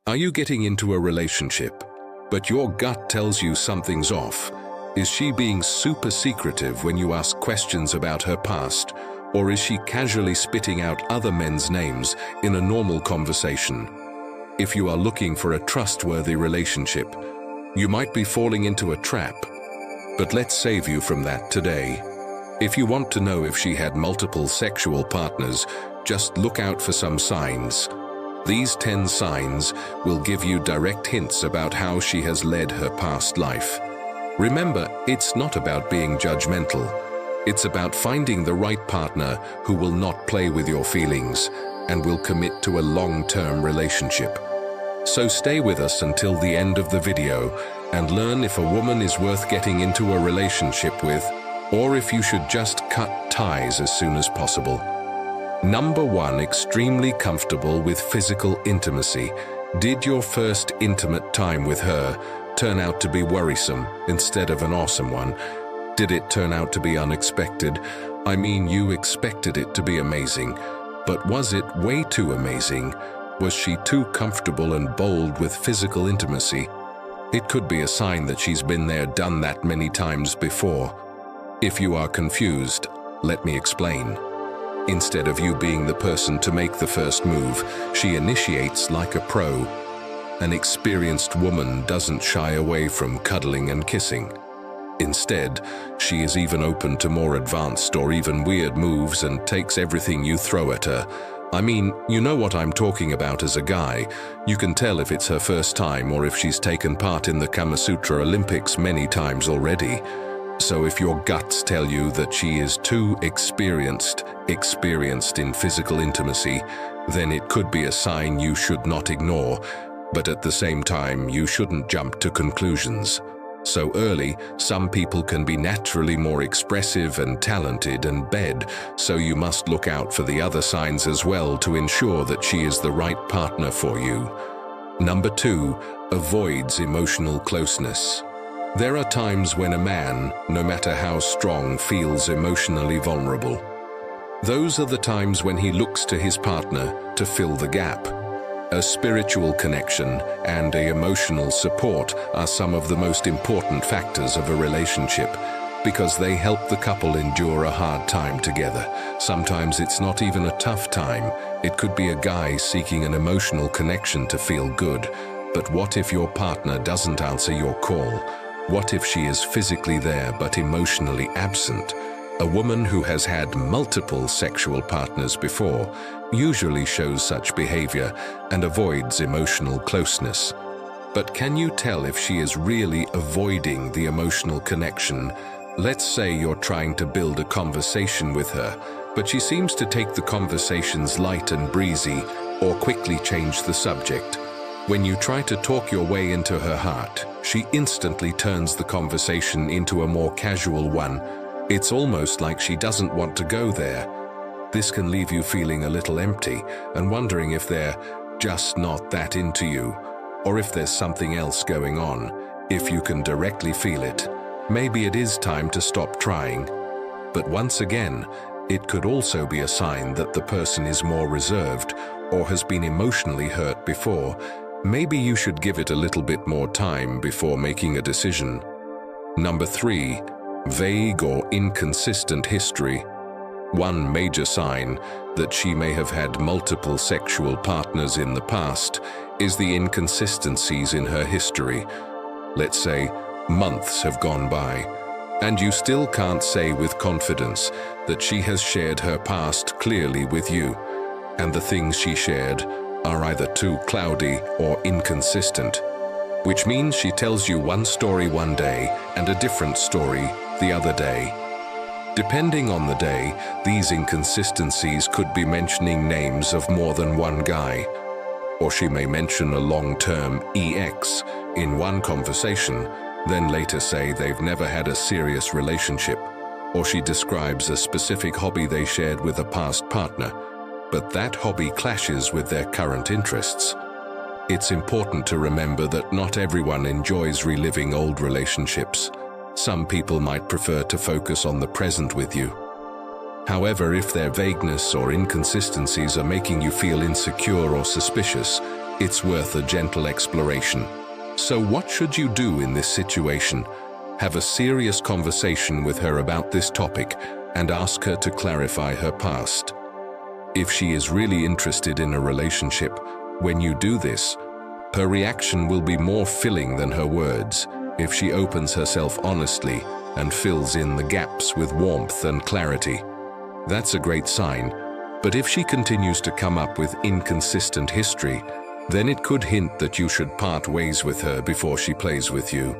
Are you getting into a relationship, but your gut tells you something's off? Is she being super secretive when you ask questions about her past, or is she casually spitting out other men's names in a normal conversation? If you are looking for a trustworthy relationship, you might be falling into a trap. But let's save you from that today. If you want to know if she had multiple sexual partners, just look out for some signs. These 10 signs will give you direct hints about how she has led her past life. Remember, it's not about being judgmental. It's about finding the right partner who will not play with your feelings and will commit to a long-term relationship. So stay with us until the end of the video and learn if a woman is worth getting into a relationship with, or if you should just cut ties as soon as possible. Number 1, extremely comfortable with physical intimacy. Did your first intimate time with her turn out to be worrisome instead of an awesome one? Did it turn out to be unexpected? I mean, you expected it to be amazing, but was it way too amazing? Was she too comfortable and bold with physical intimacy? It could be a sign that she's been there, done that many times before. If you are confused, let me explain. Instead of you being the person to make the first move, she initiates like a pro. An experienced woman doesn't shy away from cuddling and kissing. Instead, she is even open to more advanced or even weird moves and takes everything you throw at her. I mean, you know what I'm talking about as a guy. You can tell if it's her first time or if she's taken part in the Kama Sutra Olympics many times already. So if your guts tell you that she is too experienced in physical intimacy, then it could be a sign you should not ignore. But at the same time, you shouldn't jump to conclusions. So early, some people can be naturally more expressive and talented in bed, so you must look out for the other signs as well to ensure that she is the right partner for you. Number 2, avoids emotional closeness. There are times when a man, no matter how strong, feels emotionally vulnerable. Those are the times when he looks to his partner to fill the gap. A spiritual connection and emotional support are some of the most important factors of a relationship because they help the couple endure a hard time together. Sometimes it's not even a tough time. It could be a guy seeking an emotional connection to feel good. But what if your partner doesn't answer your call? What if she is physically there but emotionally absent? A woman who has had multiple sexual partners before usually shows such behavior and avoids emotional closeness. But can you tell if she is really avoiding the emotional connection? Let's say you're trying to build a conversation with her, but she seems to take the conversations light and breezy or quickly change the subject. When you try to talk your way into her heart, she instantly turns the conversation into a more casual one. It's almost like she doesn't want to go there. This can leave you feeling a little empty and wondering if they're just not that into you, or if there's something else going on. If you can directly feel it, maybe it is time to stop trying. But once again, it could also be a sign that the person is more reserved or has been emotionally hurt before. Maybe you should give it a little bit more time before making a decision. Number 3, vague or inconsistent history. One major sign that she may have had multiple sexual partners in the past is the inconsistencies in her history. Let's say months have gone by, and you still can't say with confidence that she has shared her past clearly with you, and the things she shared are either too cloudy or inconsistent, which means she tells you one story one day and a different story the other day. Depending on the day, these inconsistencies could be mentioning names of more than one guy, or she may mention a long-term EX in one conversation, then later say they've never had a serious relationship, or she describes a specific hobby they shared with a past partner, but that hobby clashes with their current interests. It's important to remember that not everyone enjoys reliving old relationships. Some people might prefer to focus on the present with you. However, if their vagueness or inconsistencies are making you feel insecure or suspicious, it's worth a gentle exploration. So what should you do in this situation? Have a serious conversation with her about this topic and ask her to clarify her past. If she is really interested in a relationship, when you do this, her reaction will be more filling than her words if she opens herself honestly and fills in the gaps with warmth and clarity. That's a great sign, but if she continues to come up with inconsistent history, then it could hint that you should part ways with her before she plays with you.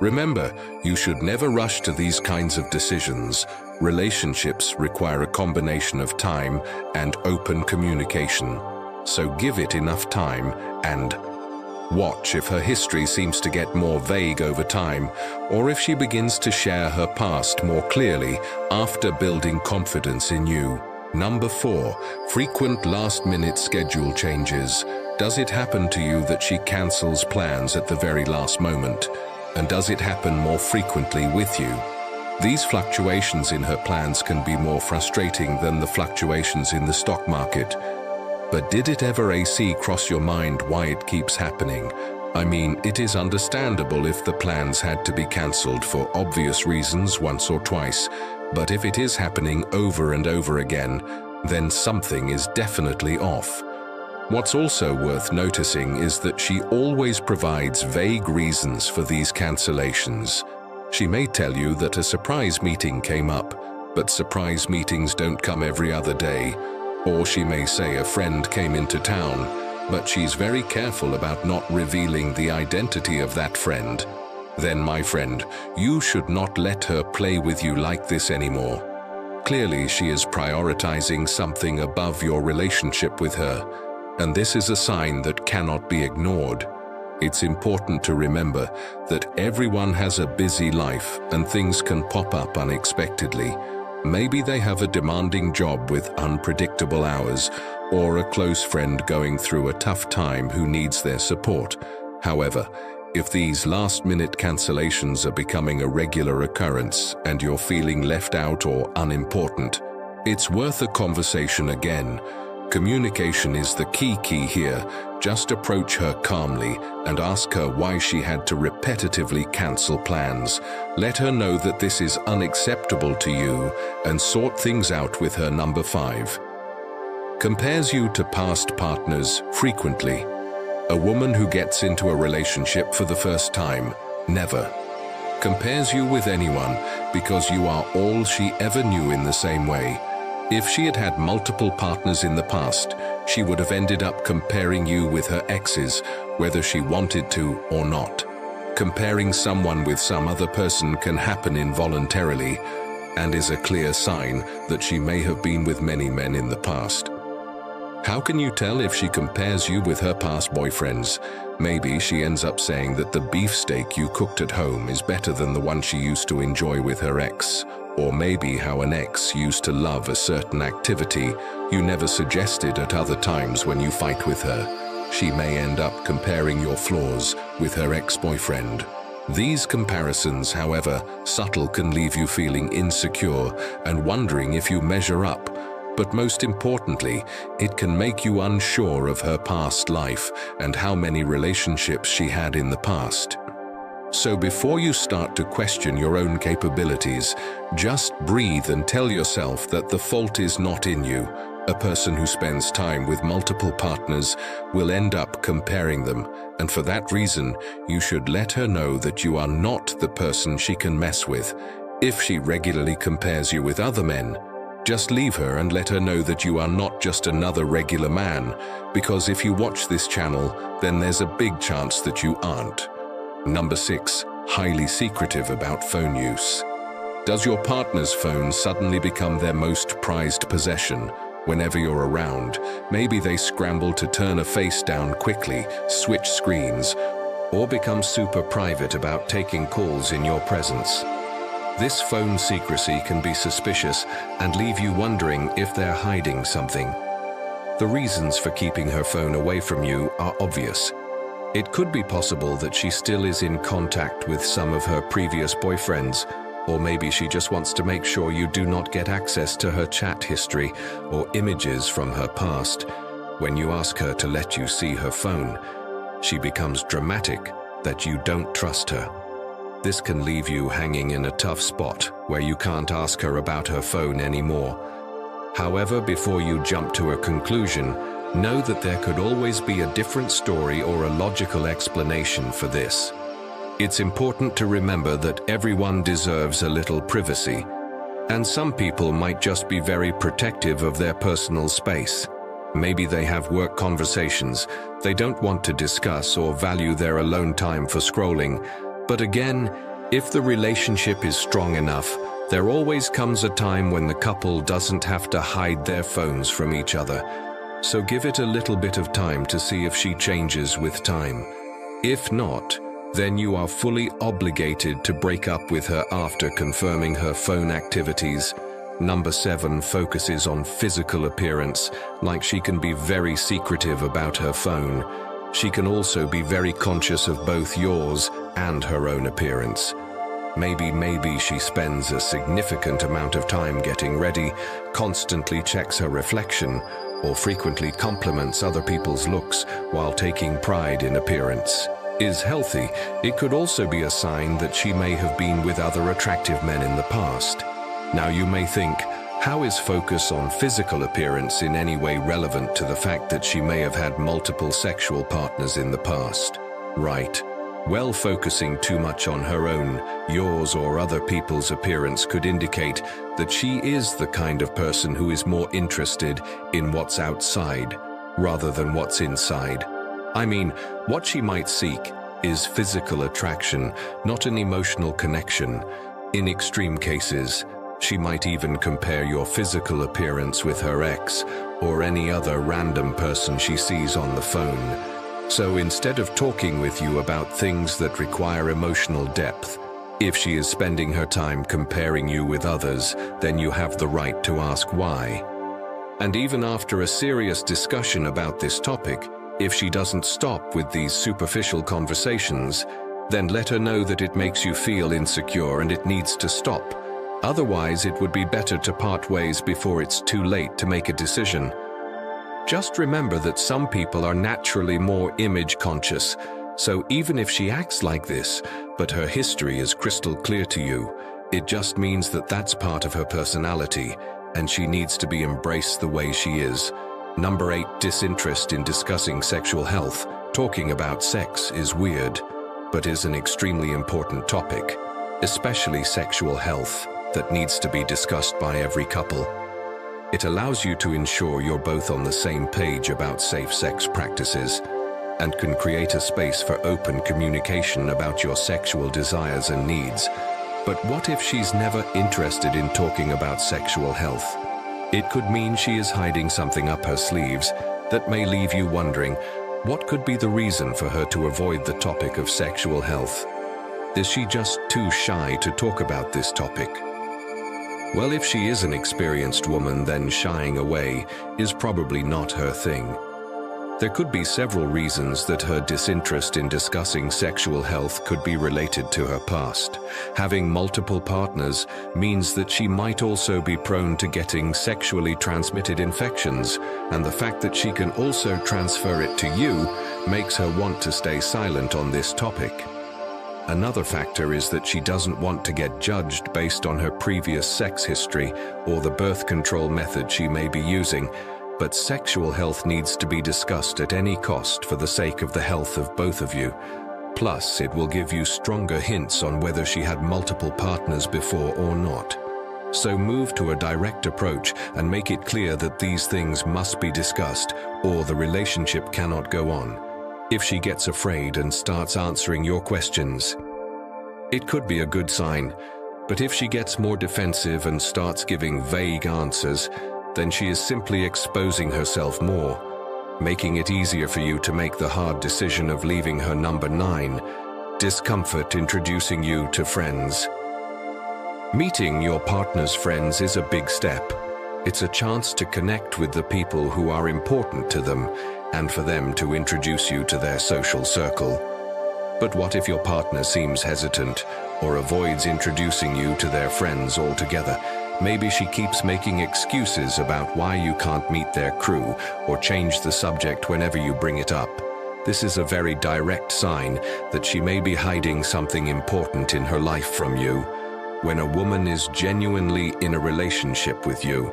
Remember, you should never rush to these kinds of decisions. Relationships require a combination of time and open communication. So give it enough time and watch if her history seems to get more vague over time, or if she begins to share her past more clearly after building confidence in you. Number 4, frequent last-minute schedule changes. Does it happen to you that she cancels plans at the very last moment? And does it happen more frequently with you? These fluctuations in her plans can be more frustrating than the fluctuations in the stock market. But did it ever cross your mind why it keeps happening? I mean, it is understandable if the plans had to be cancelled for obvious reasons once or twice, but if it is happening over and over again, then something is definitely off. What's also worth noticing is that she always provides vague reasons for these cancellations. She may tell you that a surprise meeting came up, but surprise meetings don't come every other day. Or she may say a friend came into town, but she's very careful about not revealing the identity of that friend. Then, my friend, you should not let her play with you like this anymore. Clearly, she is prioritizing something above your relationship with her, and this is a sign that cannot be ignored. It's important to remember that everyone has a busy life and things can pop up unexpectedly. Maybe they have a demanding job with unpredictable hours, or a close friend going through a tough time who needs their support. However, if these last-minute cancellations are becoming a regular occurrence and you're feeling left out or unimportant, it's worth a conversation again. Communication is the key here. Just approach her calmly and ask her why she had to repetitively cancel plans. Let her know that this is unacceptable to you and sort things out with her. Number 5. Compares you to past partners frequently. A woman who gets into a relationship for the first time never compares you with anyone because you are all she ever knew in the same way. If she had had multiple partners in the past, she would have ended up comparing you with her exes, whether she wanted to or not. Comparing someone with some other person can happen involuntarily and is a clear sign that she may have been with many men in the past. How can you tell if she compares you with her past boyfriends? Maybe she ends up saying that the beefsteak you cooked at home is better than the one she used to enjoy with her ex. Or maybe how an ex used to love a certain activity you never suggested at other times when you fight with her. She may end up comparing your flaws with her ex-boyfriend. These comparisons, however subtle, can leave you feeling insecure and wondering if you measure up. But most importantly, it can make you unsure of her past life and how many relationships she had in the past. So before you start to question your own capabilities, just breathe and tell yourself that the fault is not in you. A person who spends time with multiple partners will end up comparing them, and for that reason, you should let her know that you are not the person she can mess with. If she regularly compares you with other men, just leave her and let her know that you are not just another regular man, because if you watch this channel, then there's a big chance that you aren't. Number 6. Highly secretive about phone use. Does your partner's phone suddenly become their most prized possession whenever you're around? Maybe they scramble to turn a face down quickly, switch screens, or become super private about taking calls in your presence. This phone secrecy can be suspicious and leave you wondering if they're hiding something. The reasons for keeping her phone away from you are obvious. It could be possible that she still is in contact with some of her previous boyfriends, or maybe she just wants to make sure you do not get access to her chat history or images from her past. When you ask her to let you see her phone, she becomes dramatic that you don't trust her. This can leave you hanging in a tough spot where you can't ask her about her phone anymore. However, before you jump to a conclusion, know that there could always be a different story or a logical explanation for this. It's important to remember that everyone deserves a little privacy, and some people might just be very protective of their personal space. Maybe they have work conversations they don't want to discuss or value their alone time for scrolling. But again, if the relationship is strong enough, there always comes a time when the couple doesn't have to hide their phones from each other. So give it a little bit of time to see if she changes with time. If not, then you are fully obligated to break up with her after confirming her phone activities. Number 7 focuses on physical appearance, like she can be very secretive about her phone. She can also be very conscious of both yours and her own appearance. Maybe she spends a significant amount of time getting ready, constantly checks her reflection, or frequently compliments other people's looks while taking pride in appearance. Is healthy. It could also be a sign that she may have been with other attractive men in the past. Now you may think, how is focus on physical appearance in any way relevant to the fact that she may have had multiple sexual partners in the past? Right. Well, focusing too much on her own, yours or other people's appearance could indicate that she is the kind of person who is more interested in what's outside rather than what's inside. I mean, what she might seek is physical attraction, not an emotional connection. In extreme cases, she might even compare your physical appearance with her ex or any other random person she sees on the phone. So instead of talking with you about things that require emotional depth, if she is spending her time comparing you with others, then you have the right to ask why. And even after a serious discussion about this topic, if she doesn't stop with these superficial conversations, then let her know that it makes you feel insecure and it needs to stop. Otherwise, it would be better to part ways before it's too late to make a decision. Just remember that some people are naturally more image conscious, so even if she acts like this, but her history is crystal clear to you, it just means that that's part of her personality, and she needs to be embraced the way she is. Number 8, disinterest in discussing sexual health. Talking about sex is weird, but is an extremely important topic, especially sexual health, that needs to be discussed by every couple. It allows you to ensure you're both on the same page about safe sex practices and can create a space for open communication about your sexual desires and needs. But what if she's never interested in talking about sexual health? It could mean she is hiding something up her sleeves that may leave you wondering, what could be the reason for her to avoid the topic of sexual health? Is she just too shy to talk about this topic? Well, if she is an experienced woman, then shying away is probably not her thing. There could be several reasons that her disinterest in discussing sexual health could be related to her past. Having multiple partners means that she might also be prone to getting sexually transmitted infections, and the fact that she can also transfer it to you makes her want to stay silent on this topic. Another factor is that she doesn't want to get judged based on her previous sex history or the birth control method she may be using, but sexual health needs to be discussed at any cost for the sake of the health of both of you. Plus, it will give you stronger hints on whether she had multiple partners before or not. So move to a direct approach and make it clear that these things must be discussed, or the relationship cannot go on. If she gets afraid and starts answering your questions, it could be a good sign. But if she gets more defensive and starts giving vague answers, then she is simply exposing herself more, making it easier for you to make the hard decision of leaving her. Number 9, discomfort introducing you to friends. Meeting your partner's friends is a big step. It's a chance to connect with the people who are important to them and for them to introduce you to their social circle. But what if your partner seems hesitant or avoids introducing you to their friends altogether? Maybe she keeps making excuses about why you can't meet their crew or change the subject whenever you bring it up. This is a very direct sign that she may be hiding something important in her life from you. When a woman is genuinely in a relationship with you,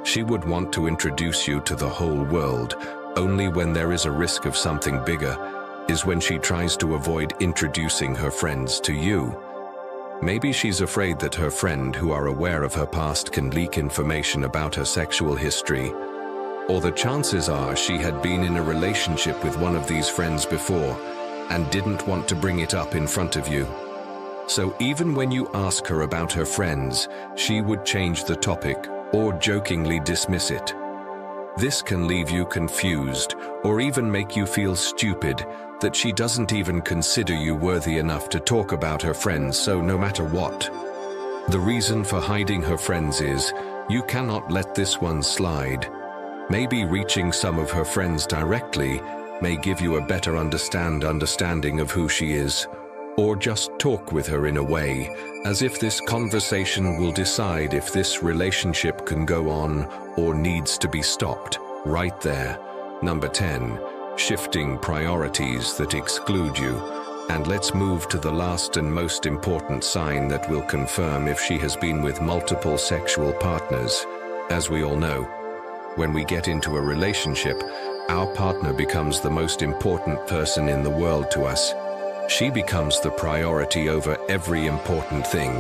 she would want to introduce you to the whole world. Only when there is a risk of something bigger is when she tries to avoid introducing her friends to you. Maybe she's afraid that her friend who are aware of her past can leak information about her sexual history. Or the chances are she had been in a relationship with one of these friends before and didn't want to bring it up in front of you. So even when you ask her about her friends, she would change the topic or jokingly dismiss it. This can leave you confused or even make you feel stupid that she doesn't even consider you worthy enough to talk about her friends, so no matter what. The reason for hiding her friends is you cannot let this one slide. Maybe reaching some of her friends directly may give you a better understanding of who she is, or just talk with her in a way, as if this conversation will decide if this relationship can go on or needs to be stopped. Right there. Number 10. Shifting priorities that exclude you. And let's move to the last and most important sign that will confirm if she has been with multiple sexual partners. As we all know, when we get into a relationship, our partner becomes the most important person in the world to us. She becomes the priority over every important thing.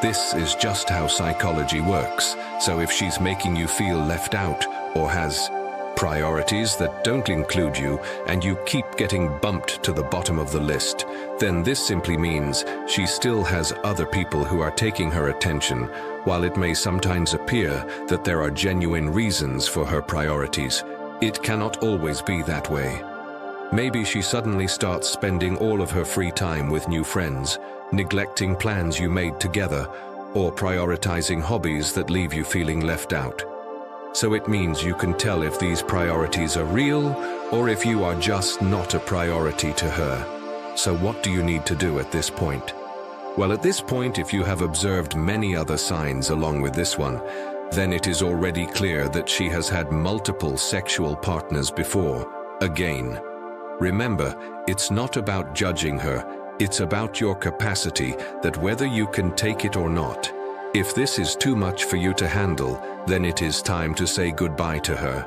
This is just how psychology works. So if she's making you feel left out or has priorities that don't include you and you keep getting bumped to the bottom of the list, then this simply means she still has other people who are taking her attention. While it may sometimes appear that there are genuine reasons for her priorities, it cannot always be that way. Maybe she suddenly starts spending all of her free time with new friends, neglecting plans you made together, or prioritizing hobbies that leave you feeling left out. So it means you can tell if these priorities are real or if you are just not a priority to her. So what do you need to do at this point? Well, at this point, if you have observed many other signs along with this one, then it is already clear that she has had multiple sexual partners before. Again, remember, it's not about judging her, it's about your capacity, that whether you can take it or not. If this is too much for you to handle, then it is time to say goodbye to her.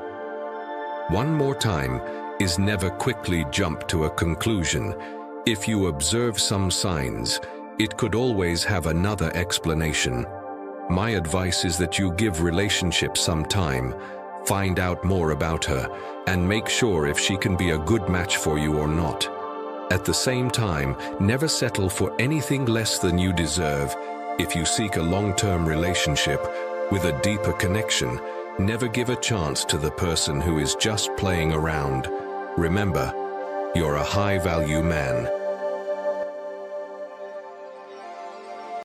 One more time is never quickly jump to a conclusion. If you observe some signs, it could always have another explanation. My advice is that you give relationships some time, find out more about her, and make sure if she can be a good match for you or not. At the same time, never settle for anything less than you deserve. If you seek a long-term relationship with a deeper connection, never give a chance to the person who is just playing around. Remember, you're a high-value man.